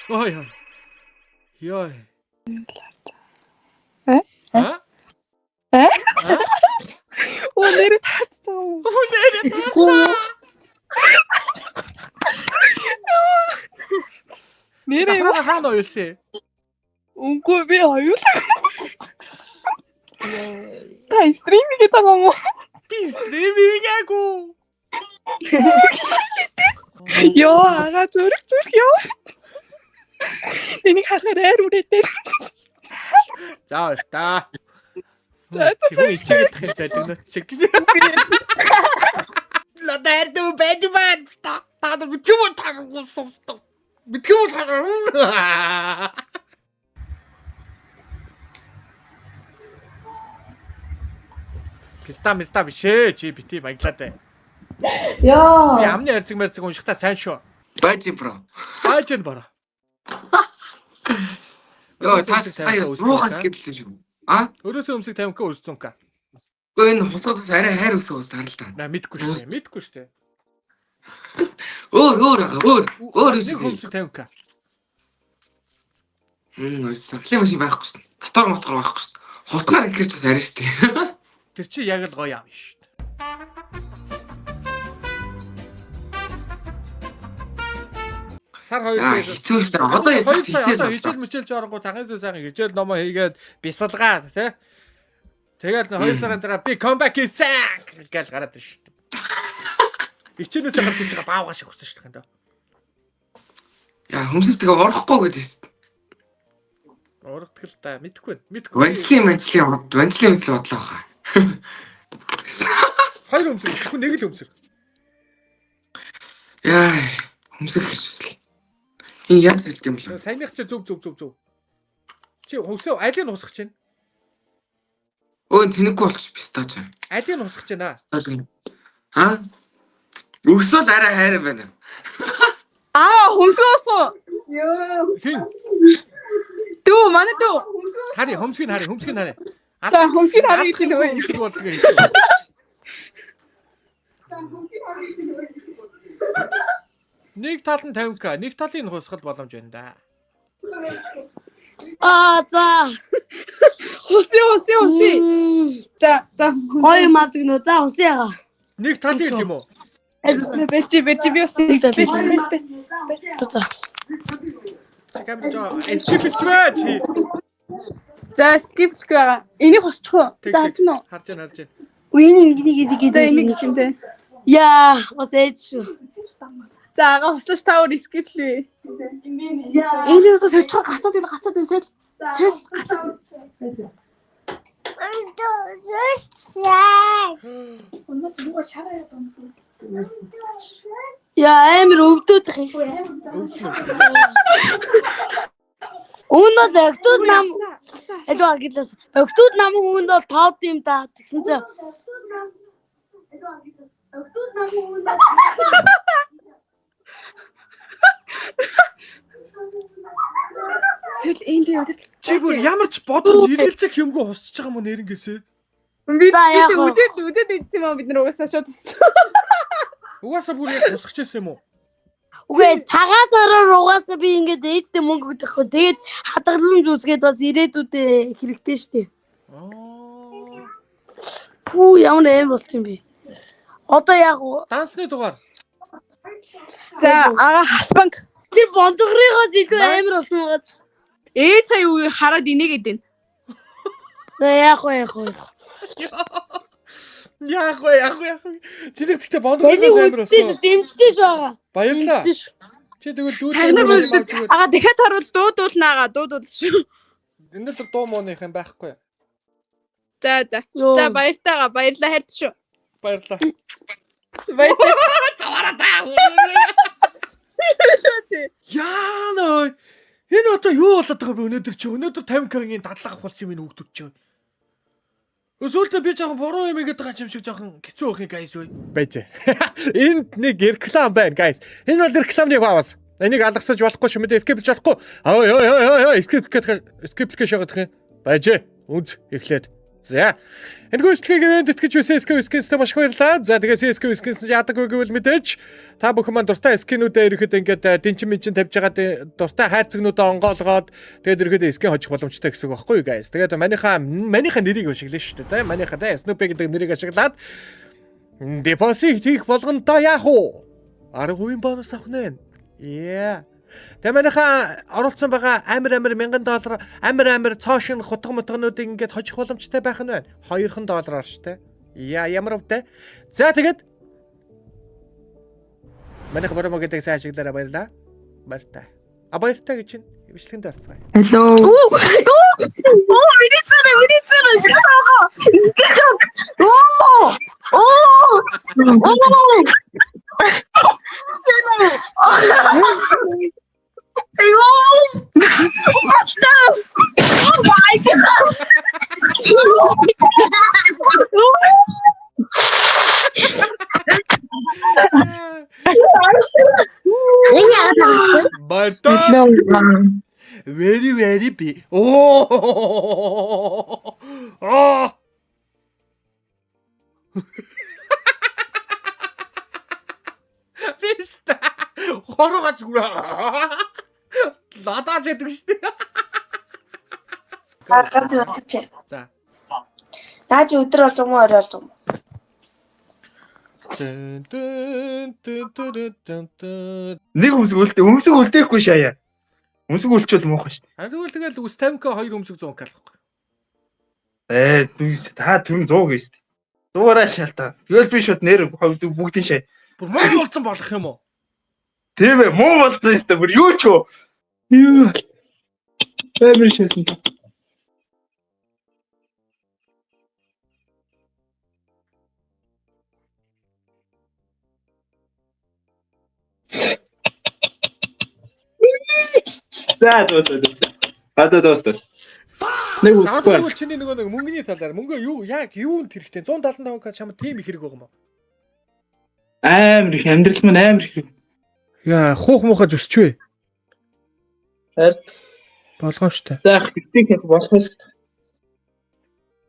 Ой. Ёй. Өнөөдөр таацсан. Нэрээ хаана уйлсан? үгүй би оюулаа. Та стриминг гэдэг юм уу? Би стриминг ягу. Йоо, ага зүрх ёо. Энийг харахаар үрээтэй. За баяртай. Чигүй ичээгээд тахын зажигнаа чиг. Лодэрдүү бэдвэн та битгүү тагуулсан. Битгүү тагуул. Писта бишээ чи бити баяглаад бай. Яа. Би амны арцэг уншихтаа сайн шүү. Баажи бро. Баажин бара. Йоо та сая руугаас гэвлээ шүү. А? Өрөөсөө өмсөг 50к өрсөнка. Энэ хусгадаас арай хайр өсөөгөөс тарлаа. На мэдгүй шүү. Өөр нэг өмсөг 50к. Сахлын машин байхгүй шүү. Татвар байхгүй шүү. Хотгаар ингэж бас арай шүү дээ. Тэр чи яг л гоё аав шүү. Сар 2 сая. Хэцүү шүү. Одоо яаж хичээл мөчөөл жооронгоо тагын зүй сайхан хичээл номоо хийгээд бисалгаад тий. Тэгээд 2 сарын дараа би comeback хийсэн гэж гараад ирж шүү. Хичээлээс гарч иж байгаа баавгаа шиг өссөн шүү дээ. Яа хүмүүсд тэгээ орохгүй гэдэг шүү. Урагдтал та мэдхгүй. Ванцлын бодлоо хаа. Хоёр өмсөг, зөвхөн нэг л өмсөг. Яа, өмсөг гэж үслээ. Энэ яаж хэлдэг юм бэ? Саяных чи зөв. Чи хөөсөө алийг усах чинь. Өө тэнэггүй болчих пистаж. Алийг усах чинь аа. Аа? Өсвөл арай хайр байна. Хөмсгөөсөө. Ёо. Хин. Дүү, манай дүү. Хари, хөмсгийг хари. За хөмсгийг харъя гэж нөгөө хөмсгийг болдгоо хийх. Нэг тал нь 50к, нэг талын хусгал боломж байна да. За. Хуси. За. Гоё мас гинөө. За усяага. Нэг талын юм уу? Бэчи би уси. Нэг тал. За. Чамд скипэлчвэ. За скипл байгаа. Энийг хосчих уу? За харж гинөө. Харж байна. Үеийн За энийг гинтэй. Яа, бас ээж шүү. За ага хослож та өөр скиплээ. Энэ юу сольч гацаад байна сөл. Гацаад. Яа, амир өвдөд их. Өнөө өгтүүд нам эдгээр гэлээс өгтүүд нам үүнд бол топ юм да гэсэн чинь Сэл энд өдөр. Чи бүр ямар ч бодож иргэлцэх юмгүй хусчих байгаа юм уу нэрнгээсээ? Би үдээд идсэн юм бид нар угаасаа шууд тусч. Угаасаа бүр яг хусчихсан юм уу? үгүй цагаас ороор угаасаа би ингээд ээжтэй мөнгө өгдөхгүй. Тэгээд хадгаламж үзгээд бас ирээдүйдээ хэрэгтэй штеп. Пүү ямар аим болт юм бэ? Одоо яг дансны дугаар. За ага хасбанк. Тэр бондгорыгоос илүү амар болсон байгаа. Сая уу хараад инээгээд байна. За яг. Чи тэгтээ бондгорыгоос амар болсон. Дэмжтэй ш байгаа. Баярлаа. Чи тэгвэл дүүд. Ага дахиад харуул дуудуулнаа. Дуудуул шүү. Энэ л дуу мууных юм байхгүй. За баярлаа хайрт шүү. Баярлаа. Яа энэ одоо юу болоод байгаа бэ өнөөдөр чи 50k-ийн дадлага болсон юм хөгдөж чи. Өсөлтөө би жоохон буруу юм гээд байгаа юм шиг жоохон хэцүү байх юм guys үе. Байж. Энд нэг реклам байна guys. Энэ бол рекламны баавас. Энийг алгасаж болохгүй шүү мэдээ скипж болохгүй. Скипл гэж шагаад их юм. Байж. Үнз эхлээд. За. Энэ гүйцэтгэлийг тэтгэж үсэн SK Skins-тэй маш их баярлалаа. За тэгээд SK Skins яадаггүй гэвэл мэдээж та бүхэн маань дуртай скинүүдээ ирэхэд ингээд дэнчин минчин тавьж байгаа дуртай хайрцагнуудаа онгоолгоод тэгээд ирэхэд скин хожих боломжтой гэсэн үг байхгүй юу guys. Тэгээд манийхаа нэрийг ашиглана шүү дээ. Манийхаа Snoopy гэдэг нэрийг ашиглаад депозит хийх болгонтой яах вэ? 10% бонус авах нэ. Yeah. Тэгээ манайхаа оруулсан байгаа амар $1000 амар цоошин хутга мотгонуудыг ингээд хожих боломжтой байх нь байна. $200 штэ. Ямар өвдөө. За тэгээд манайхаа бороо гэдэг сайн ашиглаараа баярлаа. Баяртай. Баяртай гэж чинь бичлэгэнд орцгоё. Hello. Миний Баяртай. Very big. Oh. Фиста. Хорогоч гүрээ. Ладаж яадаг штэ. ганц басч. За. Наа чи өдөр болж юм уу орой болж юм уу? Нэг өмсөг үлдээхгүй шаяа. Өмсөг үлчвэл муухай шүү дээ. Тэгвэл тэгэл үс 50к 2 өмсөг 100к алахгүй. Та түн 100 гээс. 100-аараа шалтаа. Тэгэл би шууд нэр бүгдийн шаа. Бүр муу болсон болох юм уу? Тийм ээ, муу болсон шүү дээ. Бүр юу ч юу. Юу. Амар шээсэн. Ададос. Нэг үгүй чиний нэг мөнгөний талаар мөнгө юу яг юунд хэрэгтэй 175к чамд тийм их хэрэг байгаа юм уу? Амар их амьдрал маань амар их. Яа хуух муухай зүсчвэ. Харин Болгоомжтой. заах гэдэг болох.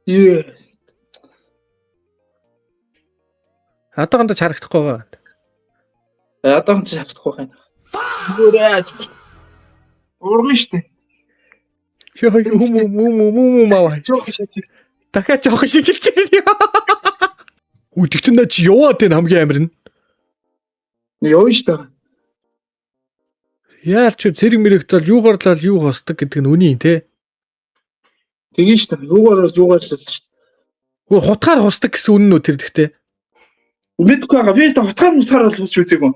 Юу. Одоогондоо харагдахгүй байгаа. Одоогонд шаардахгүй байна. Бүрээд. Урган штэ. Ёо юм маа. Дахиад жоох шиг хэлж байна. Үдэгтэн наа чи яваад энэ хамгийн амар нь. Явна штэ. Яа ч зэрэг мэрэгтэл юугаар л юу хосдог гэдэг нь үний те. Тэгээ штэ. Юугаар л штэ. Үгүй хутгаар хосдог гэсэн үнэн үү тэр гэхдээ. Мэдгүй байгаа. Би хутгаар бол хусч үзээгүй.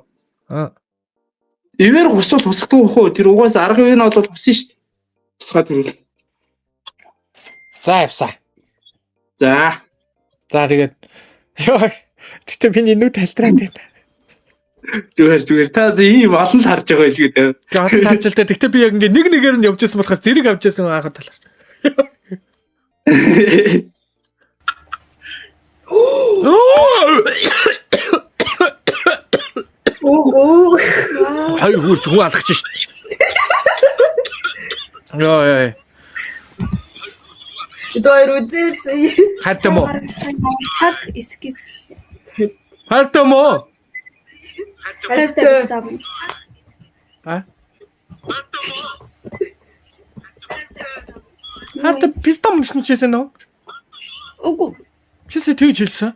Эвэр хусвал хусахгүй хөө. Тэр угаас арга үе нь бол хусын штэ. Тусгаад ирвэл. За явсаа. За. За тэгээд ёо тэгтээ миний нүд халтраад байна. Зүгээр та ийм олон л харж байгаа илүү дээ. Тэгээд харж л дээ. Тэгтээ би яг ингээ нэгээр нь явж байсан болохоор зэрэг авч байсан анхаа талаар. Хоёр хурц хүн алгаж шít. Яа. Доор үзээсэй. Хартаа мó. Цаг skip. Хартаа мó. Хартаа став. Хартаа пистам мөчнөчсэн нөө. Үгүй. Чисээ тэгж хэлсэн.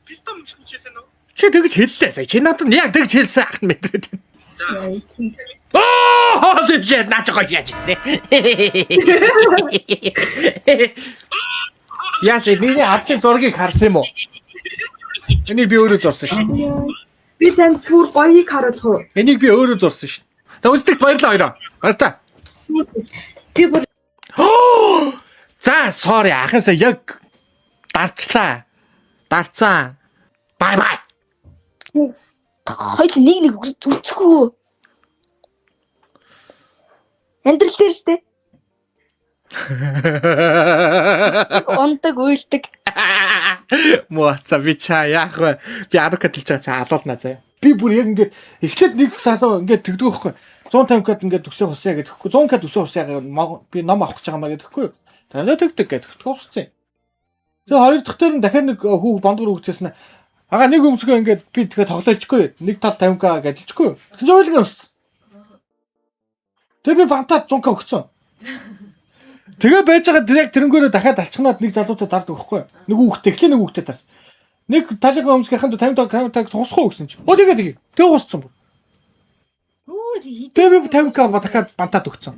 Пистам мөчнөчсэн нөө. Чи тэгж хэллээ сая. Чи надад яг тэгж хэлсэн ах мэдрээд. Аа, тийм наач гоё яаж тий. Ясэ миний авчин зургийг харсан юм уу? Энийг би өөрөө зурсан шин. Би танд бүр гоёыг харуулах уу? Энийг би өөрөө зурсан шин. За үзтэгт баярлаа хоёроо. Баярлаа. Би бүр За sorry ахасаа яг дарчлаа. Дарцаа. Бай бай. Хоёул нэг үзэхгүй. Амьдрал дээр штэ. Онтог уйлдаг. Моца би чаа яах вэ? Би адвокат хэлж байгаа алуулнаа заяа. Би бүр яг ингээд эхлээд нэг залуу ингээд тэгдэг байхгүй. 150к ингээд өсөө хусаа гэдэг. 100к өсөө хусаа би ном авах гэж байгаа маа гэдэхгүй. Танаа тэгдэг гэдэг тусцсан. Тэгээ хоёр дахь дээр нь дахиад нэг хүүх бондгор өгчээсэн. Ага нэг өмсгөө ингээд би тэгэхээр тоглоочгүй. Нэг тал 50к гэдэлчихгүй. Тэгж ойлгоно ус. Тэгээ би бантаад 100к өгсөн. Тэгээ байж байгаа директ тэрнгөөрөө дахиад алчхнаад нэг залуутай дардаг байхгүй. Нэг хүүхдэд эхлээ нэг хүүхдэд тарсан. Нэг талынхаа өмсгийнханд 50к тусахгүй гэсэн чи. Тэгээ гусцсан. Тэгээ би 50к дахиад бантаад өгсөн.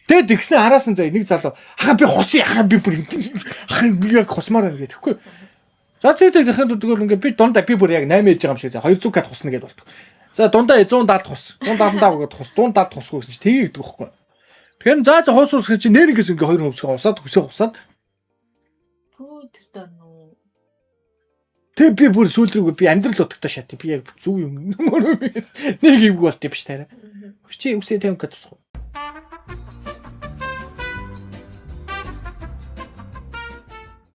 Тэгээд тэгснэ хараасан заа нэг залуу хаа би хусын хаа би бүр би яг хусмаар байна гэдэхгүй. За тэгээд дахиад тэгвэл ингээд би дундаа би бүр яг 8 ээж байгаа юм шиг за 200к хусна гэдээ болтго. За дундаа 170 хус. 175 гэдэг хус. 170 хусгүй гэсэн чи тгийгдэг байхгүй. Тэгэхээр за хуус ус гэж чи нэрнгээс ингээ хоёр хөвсгөө усаад хөсөөд. Түү тэр даа нүү. Тэг би бүр сүүлрүүг би амьдрал утгатай шат. Би яг зүв юм. Нэг юм болт юм биш таараа. Чи үсээ 50к тусах.